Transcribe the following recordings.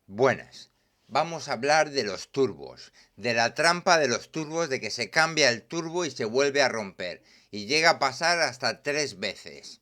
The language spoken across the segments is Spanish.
Buenas. Vamos a hablar de los turbos, de la trampa de los turbos, de que se cambia el turbo y se vuelve a romper, y llega a pasar hasta 3 veces.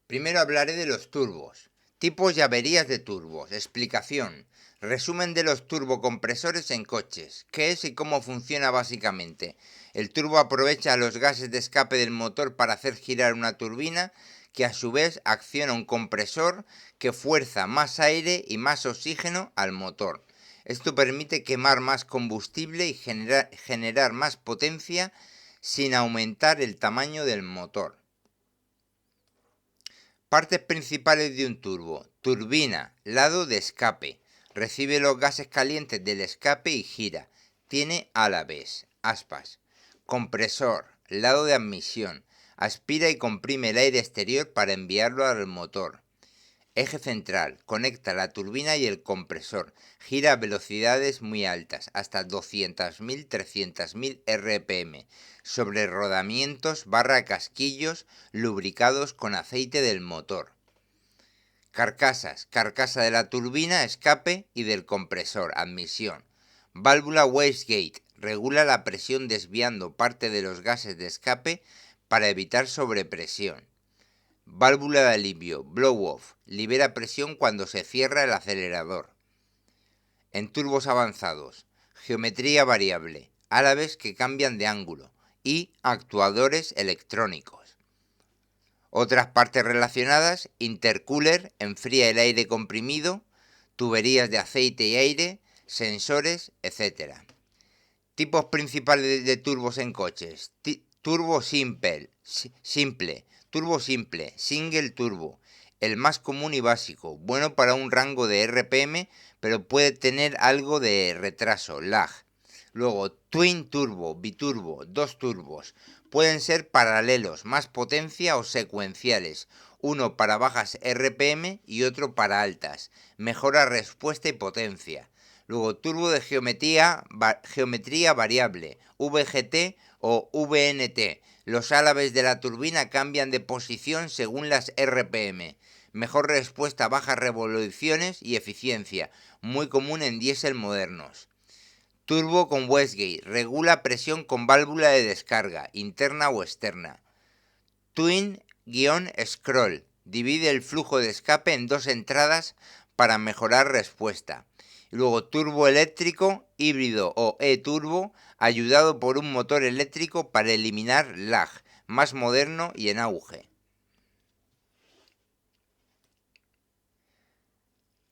Primero hablaré de los turbos, tipos y averías de turbos, explicación, resumen de los turbocompresores en coches, qué es y cómo funciona básicamente. El turbo aprovecha los gases de escape del motor para hacer girar una turbina, que a su vez acciona un compresor que fuerza más aire y más oxígeno al motor. Esto permite quemar más combustible y generar más potencia sin aumentar el tamaño del motor. Partes principales de un turbo. Turbina, lado de escape. Recibe los gases calientes del escape y gira. Tiene álabes, aspas. Compresor, lado de admisión. Aspira y comprime el aire exterior para enviarlo al motor. Eje central, conecta la turbina y el compresor. Gira a velocidades muy altas, hasta 200.000-300.000 RPM, sobre rodamientos casquillos lubricados con aceite del motor. Carcasas, carcasa de la turbina, escape, y del compresor, admisión. Válvula wastegate, regula la presión desviando parte de los gases de escape para evitar sobrepresión. Válvula de alivio, blow-off, libera presión cuando se cierra el acelerador. En turbos avanzados, geometría variable, álabes que cambian de ángulo y actuadores electrónicos. Otras partes relacionadas, intercooler, enfría el aire comprimido, tuberías de aceite y aire, sensores, etc. Tipos principales de turbos en coches. Turbo simple, turbo simple, single turbo, el más común y básico, bueno para un rango de RPM, pero puede tener algo de retraso, lag. Luego, twin turbo, biturbo, dos turbos, pueden ser paralelos, más potencia o secuenciales, uno para bajas RPM y otro para altas, mejora respuesta y potencia. Luego, turbo de geometría variable, VGT o VNT. Los álabes de la turbina cambian de posición según las RPM. Mejor respuesta a bajas revoluciones y eficiencia, muy común en diésel modernos. Turbo con wastegate, regula presión con válvula de descarga, interna o externa. Twin-scroll, divide el flujo de escape en dos entradas para mejorar respuesta. Luego turbo eléctrico, híbrido o e-turbo, ayudado por un motor eléctrico para eliminar lag, más moderno y en auge.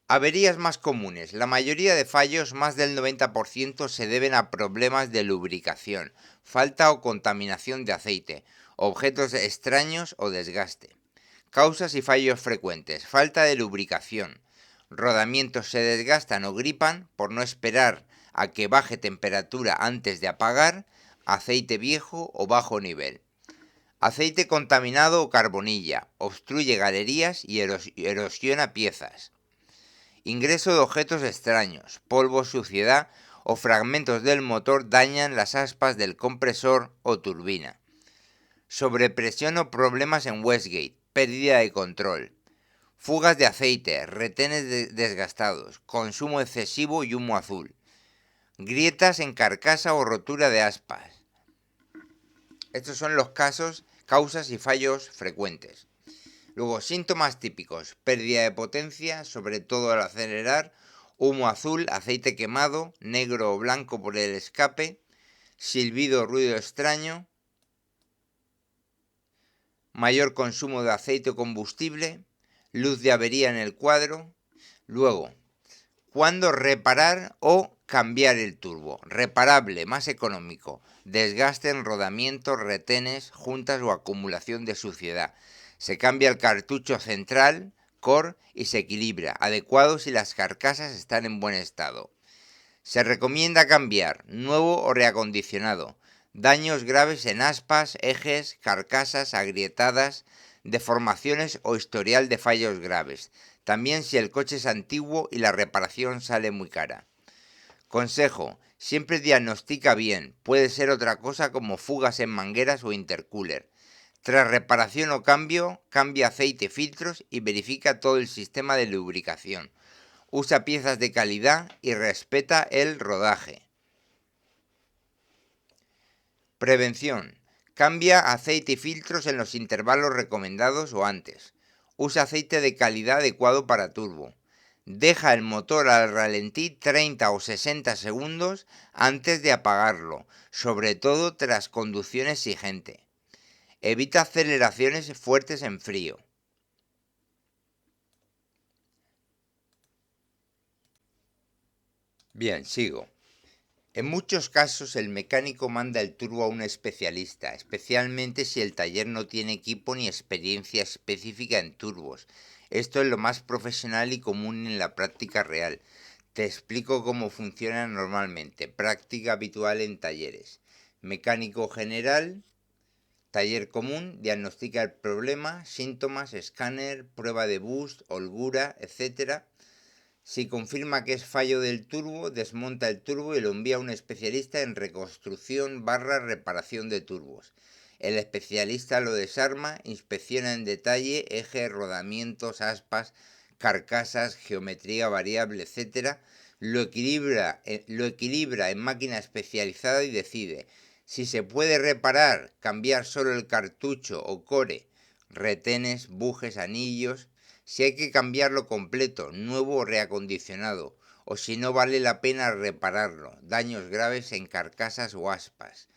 Averías más comunes. La mayoría de fallos, más del 90%, se deben a problemas de lubricación, falta o contaminación de aceite, objetos extraños o desgaste. Causas y fallos frecuentes. Falta de lubricación. Rodamientos se desgastan o gripan por no esperar a que baje temperatura antes de apagar. Aceite viejo o bajo nivel. Aceite contaminado o carbonilla. Obstruye galerías y erosiona piezas. Ingreso de objetos extraños, polvo, suciedad o fragmentos del motor dañan las aspas del compresor o turbina. Sobrepresión o problemas en wastegate, pérdida de control. Fugas de aceite, retenes desgastados, consumo excesivo y humo azul. Grietas en carcasa o rotura de aspas. Estos son los casos, causas y fallos frecuentes. Luego, síntomas típicos: pérdida de potencia, sobre todo al acelerar, humo azul, aceite quemado, negro o blanco por el escape, silbido o ruido extraño, mayor consumo de aceite o combustible, luz de avería en el cuadro. Luego, ¿cuándo reparar o cambiar el turbo? Reparable, más económico, desgaste en rodamientos, retenes, juntas o acumulación de suciedad. Se cambia el cartucho central, core, y se equilibra, adecuado si las carcasas están en buen estado. Se recomienda cambiar, nuevo o reacondicionado. Daños graves en aspas, ejes, carcasas agrietadas, deformaciones o historial de fallos graves. También si el coche es antiguo y la reparación sale muy cara. Consejo: siempre diagnostica bien, puede ser otra cosa como fugas en mangueras o intercooler. Tras reparación o cambio, cambia aceite, filtros y verifica todo el sistema de lubricación. Usa piezas de calidad y respeta el rodaje. Prevención. Cambia aceite y filtros en los intervalos recomendados o antes. Usa aceite de calidad adecuado para turbo. Deja el motor al ralentí 30 o 60 segundos antes de apagarlo, sobre todo tras conducción exigente. Evita aceleraciones fuertes en frío. Bien, sigo. En muchos casos el mecánico manda el turbo a un especialista, especialmente si el taller no tiene equipo ni experiencia específica en turbos. Esto es lo más profesional y común en la práctica real. Te explico cómo funciona normalmente. Práctica habitual en talleres. Mecánico general, taller común, diagnostica el problema, síntomas, escáner, prueba de boost, holgura, etc. Si confirma que es fallo del turbo, desmonta el turbo y lo envía a un especialista en reconstrucción / reparación de turbos. El especialista lo desarma, inspecciona en detalle ejes, rodamientos, aspas, carcasas, geometría variable, etc. Lo equilibra en máquina especializada y decide si se puede reparar, cambiar solo el cartucho o core, retenes, bujes, anillos, si hay que cambiarlo completo, nuevo o reacondicionado, o si no vale la pena repararlo, daños graves en carcasas o aspas.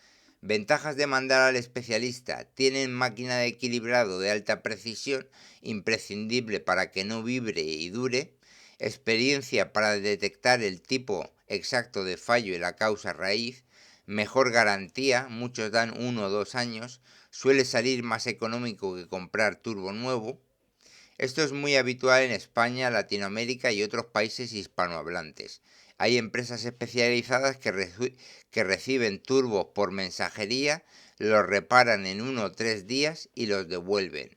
Ventajas de mandar al especialista: tienen máquina de equilibrado de alta precisión, imprescindible para que no vibre y dure, experiencia para detectar el tipo exacto de fallo y la causa raíz, mejor garantía, muchos dan 1 o 2 años, suele salir más económico que comprar turbo nuevo. Esto es muy habitual en España, Latinoamérica y otros países hispanohablantes. Hay empresas especializadas que reciben turbos por mensajería, los reparan en 1 o 3 días y los devuelven.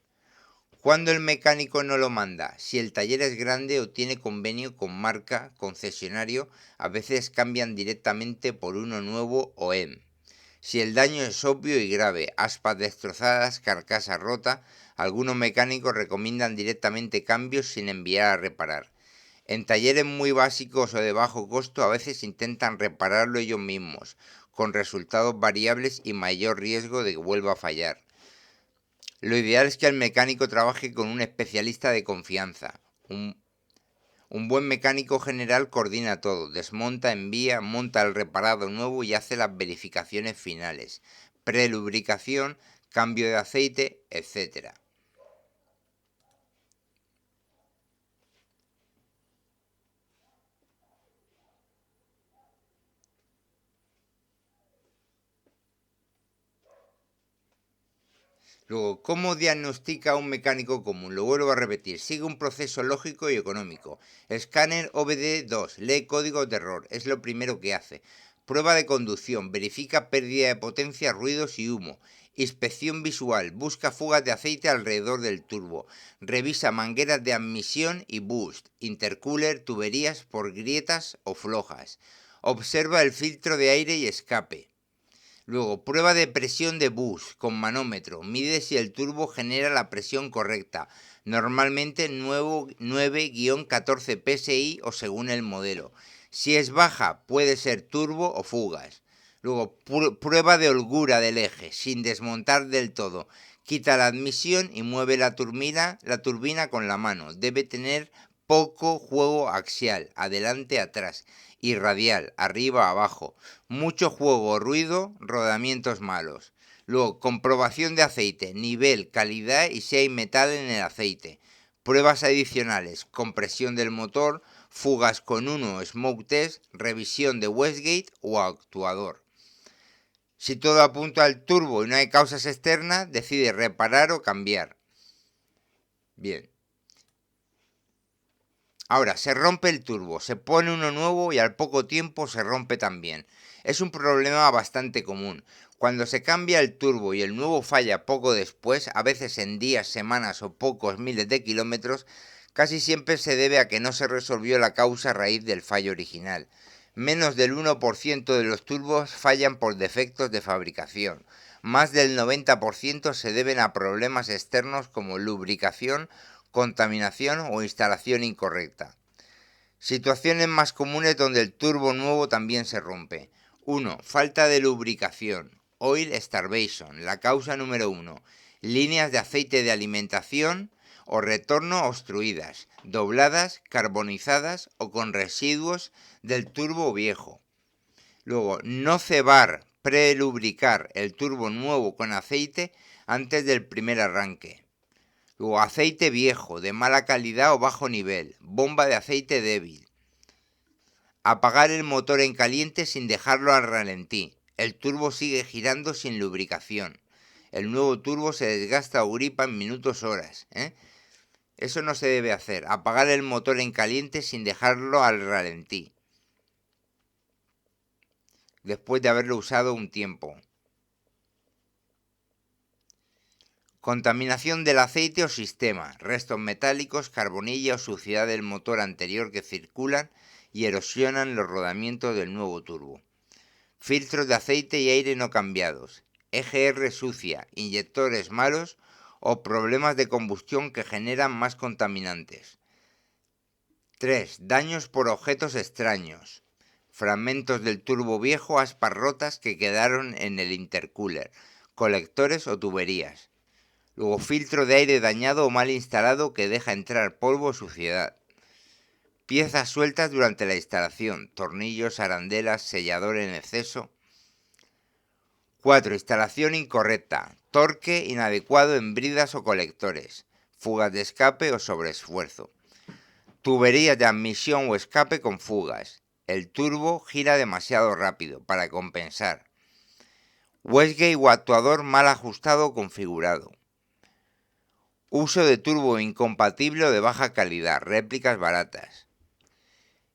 ¿Cuándo el mecánico no lo manda? Si el taller es grande o tiene convenio con marca, concesionario, a veces cambian directamente por uno nuevo o OEM. Si el daño es obvio y grave, aspas destrozadas, carcasa rota, algunos mecánicos recomiendan directamente cambios sin enviar a reparar. En talleres muy básicos o de bajo costo a veces intentan repararlo ellos mismos, con resultados variables y mayor riesgo de que vuelva a fallar. Lo ideal es que el mecánico trabaje con un especialista de confianza. Un buen mecánico general coordina todo, desmonta, envía, monta el reparado nuevo y hace las verificaciones finales, prelubricación, cambio de aceite, etc. Luego, ¿cómo diagnostica un mecánico común? Lo vuelvo a repetir, sigue un proceso lógico y económico. Escáner OBD2, lee códigos de error, es lo primero que hace. Prueba de conducción, verifica pérdida de potencia, ruidos y humo. Inspección visual, busca fugas de aceite alrededor del turbo. Revisa mangueras de admisión y boost, intercooler, tuberías por grietas o flojas. Observa el filtro de aire y escape. Luego, prueba de presión de bus con manómetro. Mide si el turbo genera la presión correcta. Normalmente 9-14 psi o según el modelo. Si es baja, puede ser turbo o fugas. Luego, prueba de holgura del eje, sin desmontar del todo. Quita la admisión y mueve la turbina con la mano. Debe tener poco juego axial, adelante atrás, y radial, arriba abajo. Mucho juego o ruido, rodamientos malos. Luego, comprobación de aceite, nivel, calidad y si hay metal en el aceite. Pruebas adicionales, compresión del motor, fugas con uno, smoke test, revisión de Westgate o actuador. Si todo apunta al turbo y no hay causas externas, decide reparar o cambiar. Bien. Ahora, se rompe el turbo, se pone uno nuevo y al poco tiempo se rompe también. Es un problema bastante común. Cuando se cambia el turbo y el nuevo falla poco después, a veces en días, semanas o pocos miles de kilómetros, casi siempre se debe a que no se resolvió la causa raíz del fallo original. Menos del 1% de los turbos fallan por defectos de fabricación. Más del 90% se deben a problemas externos como lubricación, contaminación o instalación incorrecta. Situaciones más comunes donde el turbo nuevo también se rompe. 1. Falta de lubricación. Oil starvation, la causa número 1. Líneas de aceite de alimentación o retorno obstruidas, dobladas, carbonizadas o con residuos del turbo viejo. Luego, no cebar, prelubricar el turbo nuevo con aceite antes del primer arranque. Luego, aceite viejo, de mala calidad o bajo nivel, bomba de aceite débil. Apagar el motor en caliente sin dejarlo al ralentí. El turbo sigue girando sin lubricación. El nuevo turbo se desgasta o gripa en minutos horas. Eso no se debe hacer. Apagar el motor en caliente sin dejarlo al ralentí, después de haberlo usado un tiempo. Contaminación del aceite o sistema, restos metálicos, carbonilla o suciedad del motor anterior que circulan y erosionan los rodamientos del nuevo turbo. Filtros de aceite y aire no cambiados, EGR sucia, inyectores malos o problemas de combustión que generan más contaminantes. 3. Daños por objetos extraños. Fragmentos del turbo viejo, aspas rotas que quedaron en el intercooler, colectores o tuberías. Luego, filtro de aire dañado o mal instalado que deja entrar polvo o suciedad. Piezas sueltas durante la instalación, tornillos, arandelas, sellador en exceso. 4. Instalación incorrecta, torque inadecuado en bridas o colectores, fugas de escape o sobreesfuerzo. Tuberías de admisión o escape con fugas. El turbo gira demasiado rápido para compensar. Wastegate o actuador mal ajustado o configurado. Uso de turbo incompatible o de baja calidad, réplicas baratas.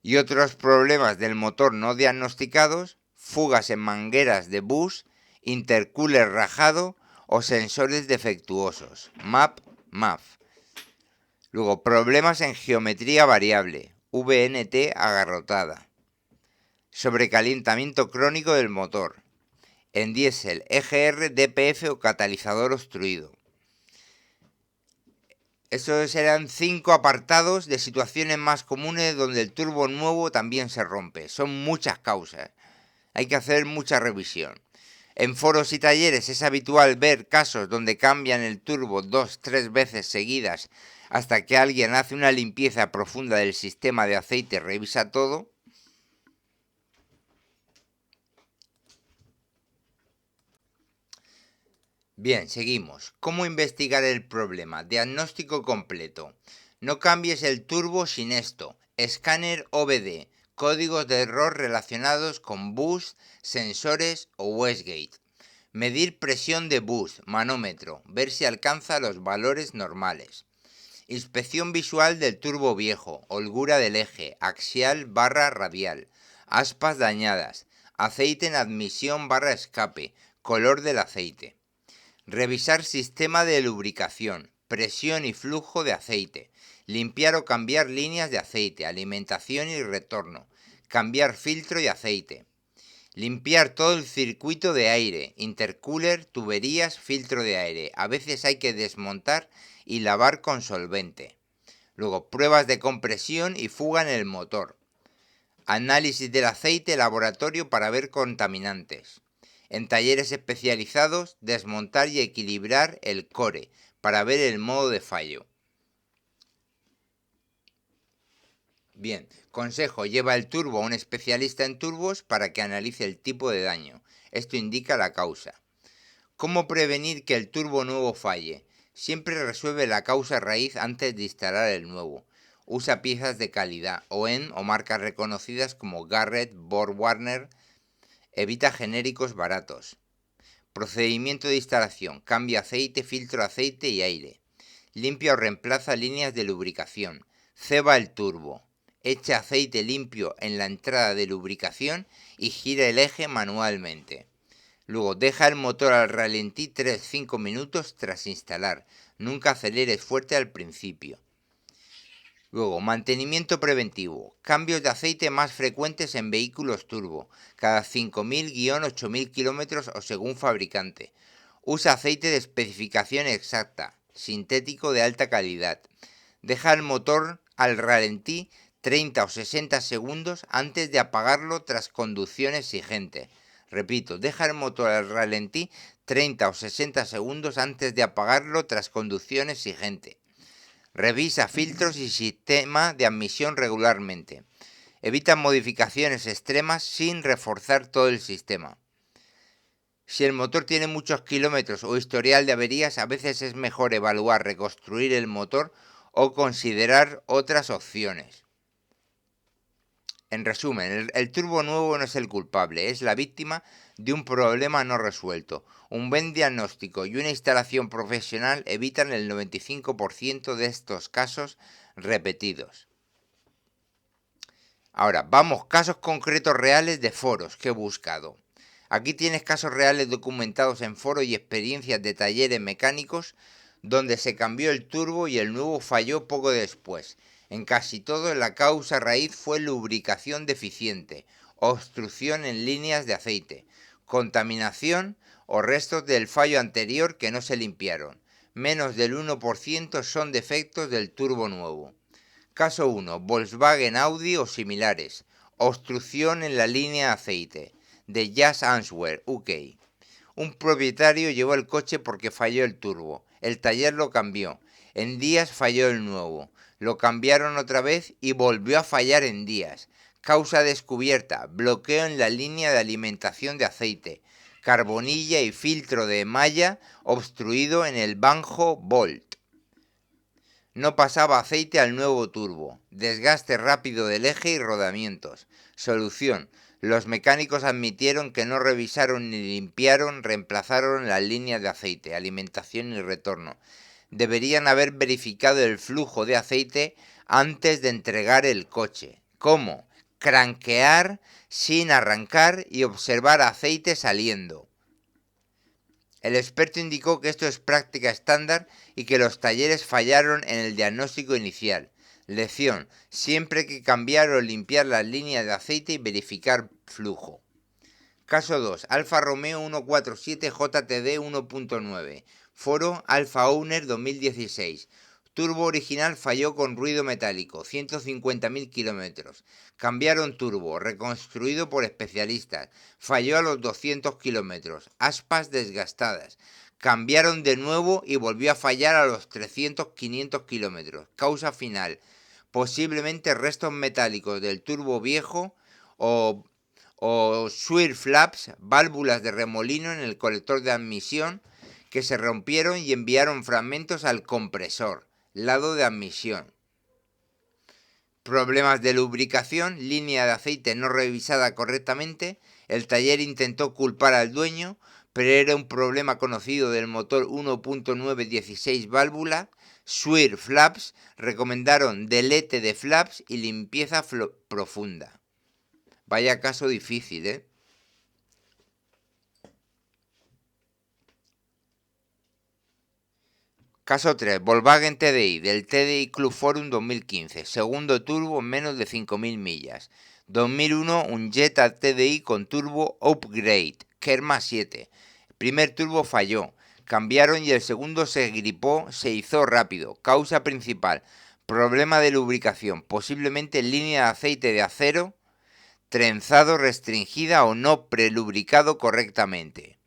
Y otros problemas del motor no diagnosticados, fugas en mangueras de bus, intercooler rajado o sensores defectuosos, MAF. Luego, problemas en geometría variable, VNT agarrotada. Sobrecalentamiento crónico del motor. En diésel, EGR, DPF o catalizador obstruido. Estos serán 5 apartados de situaciones más comunes donde el turbo nuevo también se rompe. Son muchas causas. Hay que hacer mucha revisión. En foros y talleres es habitual ver casos donde cambian el turbo 2-3 veces seguidas hasta que alguien hace una limpieza profunda del sistema de aceite y revisa todo. Bien, seguimos. ¿Cómo investigar el problema? Diagnóstico completo. No cambies el turbo sin esto. Escáner OBD. Códigos de error relacionados con bus, sensores o wastegate. Medir presión de bus, manómetro. Ver si alcanza los valores normales. Inspección visual del turbo viejo. Holgura del eje, axial barra radial. Aspas dañadas. Aceite en admisión barra escape. Color del aceite. Revisar sistema de lubricación, presión y flujo de aceite, limpiar o cambiar líneas de aceite, alimentación y retorno, cambiar filtro y aceite, limpiar todo el circuito de aire, intercooler, tuberías, filtro de aire. A veces hay que desmontar y lavar con solvente. Luego, pruebas de compresión y fuga en el motor. Análisis del aceite, laboratorio para ver contaminantes. En talleres especializados, desmontar y equilibrar el core para ver el modo de fallo. Bien, consejo, lleva el turbo a un especialista en turbos para que analice el tipo de daño. Esto indica la causa. ¿Cómo prevenir que el turbo nuevo falle? Siempre resuelve la causa raíz antes de instalar el nuevo. Usa piezas de calidad, OEM o marcas reconocidas como Garrett, BorgWarner. Evita genéricos baratos. Procedimiento de instalación. Cambia aceite, filtro aceite y aire. Limpia o reemplaza líneas de lubricación. Ceba el turbo. Echa aceite limpio en la entrada de lubricación y gira el eje manualmente. Luego deja el motor al ralentí 3-5 minutos tras instalar. Nunca aceleres fuerte al principio. Luego, mantenimiento preventivo. Cambios de aceite más frecuentes en vehículos turbo, cada 5.000-8.000 kilómetros o según fabricante. Usa aceite de especificación exacta, sintético de alta calidad. Deja el motor al ralentí 30 o 60 segundos antes de apagarlo tras conducción exigente. Repito, deja el motor al ralentí 30 o 60 segundos antes de apagarlo tras conducción exigente. Revisa filtros y sistema de admisión regularmente. Evita modificaciones extremas sin reforzar todo el sistema. Si el motor tiene muchos kilómetros o historial de averías, a veces es mejor evaluar reconstruir el motor o considerar otras opciones. En resumen, el turbo nuevo no es el culpable, es la víctima de un problema no resuelto. Un buen diagnóstico y una instalación profesional evitan el 95% de estos casos repetidos. Ahora, vamos, casos concretos reales de foros que he buscado. Aquí tienes casos reales documentados en foros y experiencias de talleres mecánicos donde se cambió el turbo y el nuevo falló poco después. En casi todo la causa raíz fue lubricación deficiente, obstrucción en líneas de aceite, contaminación o restos del fallo anterior que no se limpiaron. Menos del 1% son defectos del turbo nuevo. Caso 1. Volkswagen, Audi o similares. Obstrucción en la línea de aceite. De Jazz Answer, UK. Un propietario llevó el coche porque falló el turbo. El taller lo cambió. En días falló el nuevo. Lo cambiaron otra vez y volvió a fallar en días. Causa descubierta: bloqueo en la línea de alimentación de aceite. Carbonilla y filtro de malla obstruido en el banjo Bolt. No pasaba aceite al nuevo turbo. Desgaste rápido del eje y rodamientos. Solución: los mecánicos admitieron que no revisaron ni limpiaron, reemplazaron las líneas de aceite, alimentación y retorno. Deberían haber verificado el flujo de aceite antes de entregar el coche. ¿Cómo? Cranquear sin arrancar y observar aceite saliendo. El experto indicó que esto es práctica estándar y que los talleres fallaron en el diagnóstico inicial. Lección: siempre hay que cambiar o limpiar las líneas de aceite y verificar flujo. Caso 2. Alfa Romeo 147 JTD 1.9. Foro Alfa Owner 2016. Turbo original falló con ruido metálico, 150.000 kilómetros. Cambiaron turbo, reconstruido por especialistas. Falló a los 200 kilómetros. Aspas desgastadas. Cambiaron de nuevo y volvió a fallar a los 300-500 kilómetros. Causa final: posiblemente restos metálicos del turbo viejo o swirl flaps, válvulas de remolino en el colector de admisión que se rompieron y enviaron fragmentos al compresor, lado de admisión. Problemas de lubricación, línea de aceite no revisada correctamente. El taller intentó culpar al dueño, pero era un problema conocido del motor 1.916 válvula. Swirl flaps. Recomendaron delete de flaps y limpieza profunda. Vaya caso difícil, ¿eh? Caso 3. Volkswagen TDI, del TDI Club Forum 2015. Segundo turbo en menos de 5.000 millas. 2001, un Jetta TDI con turbo Upgrade, Kerma 7. Primer turbo falló. Cambiaron y el segundo se gripó, se hizo rápido. Causa principal: problema de lubricación, posiblemente línea de aceite de acero, trenzado restringida o no prelubricado correctamente.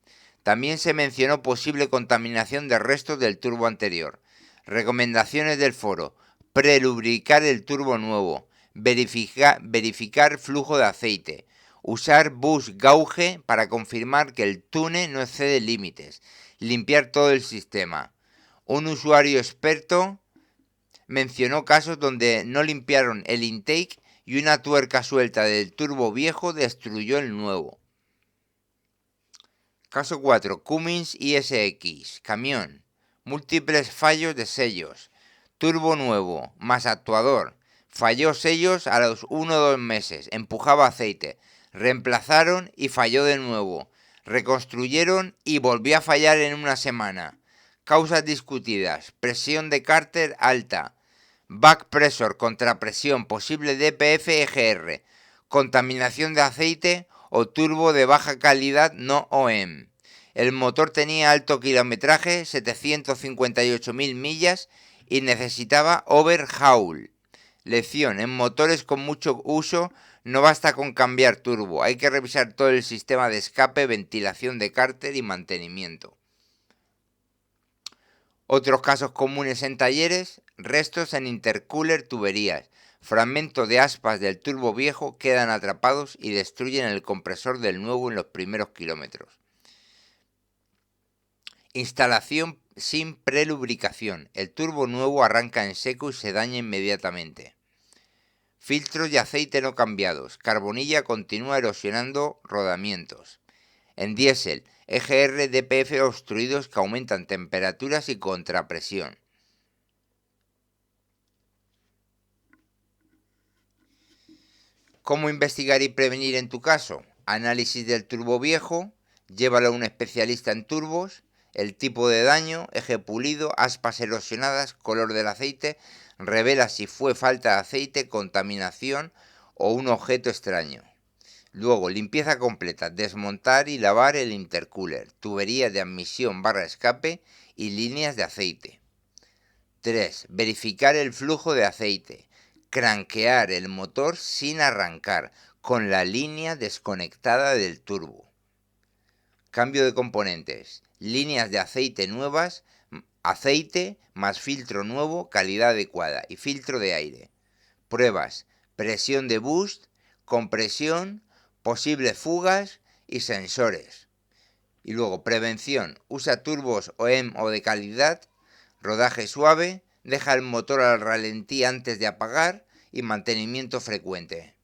También se mencionó posible contaminación de restos del turbo anterior. Recomendaciones del foro: prelubricar el turbo nuevo, verificar flujo de aceite, usar bus gauge para confirmar que el túnel no excede límites, limpiar todo el sistema. Un usuario experto mencionó casos donde no limpiaron el intake y una tuerca suelta del turbo viejo destruyó el nuevo. Caso 4. Cummins ISX, camión. Múltiples fallos de sellos. Turbo nuevo, más actuador. Falló sellos a los 1 o 2 meses. Empujaba aceite. Reemplazaron y falló de nuevo. Reconstruyeron y volvió a fallar en una semana. Causas discutidas: presión de cárter alta, back pressure, contrapresión, posible DPF EGR, contaminación de aceite o turbo de baja calidad no OEM. El motor tenía alto kilometraje, 758.000 millas, y necesitaba overhaul. Lección: en motores con mucho uso no basta con cambiar turbo, hay que revisar todo el sistema de escape, ventilación de cárter y mantenimiento. Otros casos comunes en talleres: restos en intercooler, tuberías. Fragmentos de aspas del turbo viejo quedan atrapados y destruyen el compresor del nuevo en los primeros kilómetros. Instalación sin prelubricación. El turbo nuevo arranca en seco y se daña inmediatamente. Filtros de aceite no cambiados. Carbonilla continúa erosionando rodamientos. En diésel, EGR DPF obstruidos que aumentan temperaturas y contrapresión. ¿Cómo investigar y prevenir en tu caso? Análisis del turbo viejo, llévalo a un especialista en turbos, el tipo de daño, eje pulido, aspas erosionadas, color del aceite, revela si fue falta de aceite, contaminación o un objeto extraño. Luego, limpieza completa, desmontar y lavar el intercooler, tubería de admisión / escape y líneas de aceite. 3. Verificar el flujo de aceite. Cranquear el motor sin arrancar, con la línea desconectada del turbo. Cambio de componentes. Líneas de aceite nuevas, aceite más filtro nuevo, calidad adecuada y filtro de aire. Pruebas: presión de boost, compresión, posibles fugas y sensores. Y luego prevención: usa turbos OEM o de calidad, rodaje suave, deja el motor al ralentí antes de apagar y mantenimiento frecuente.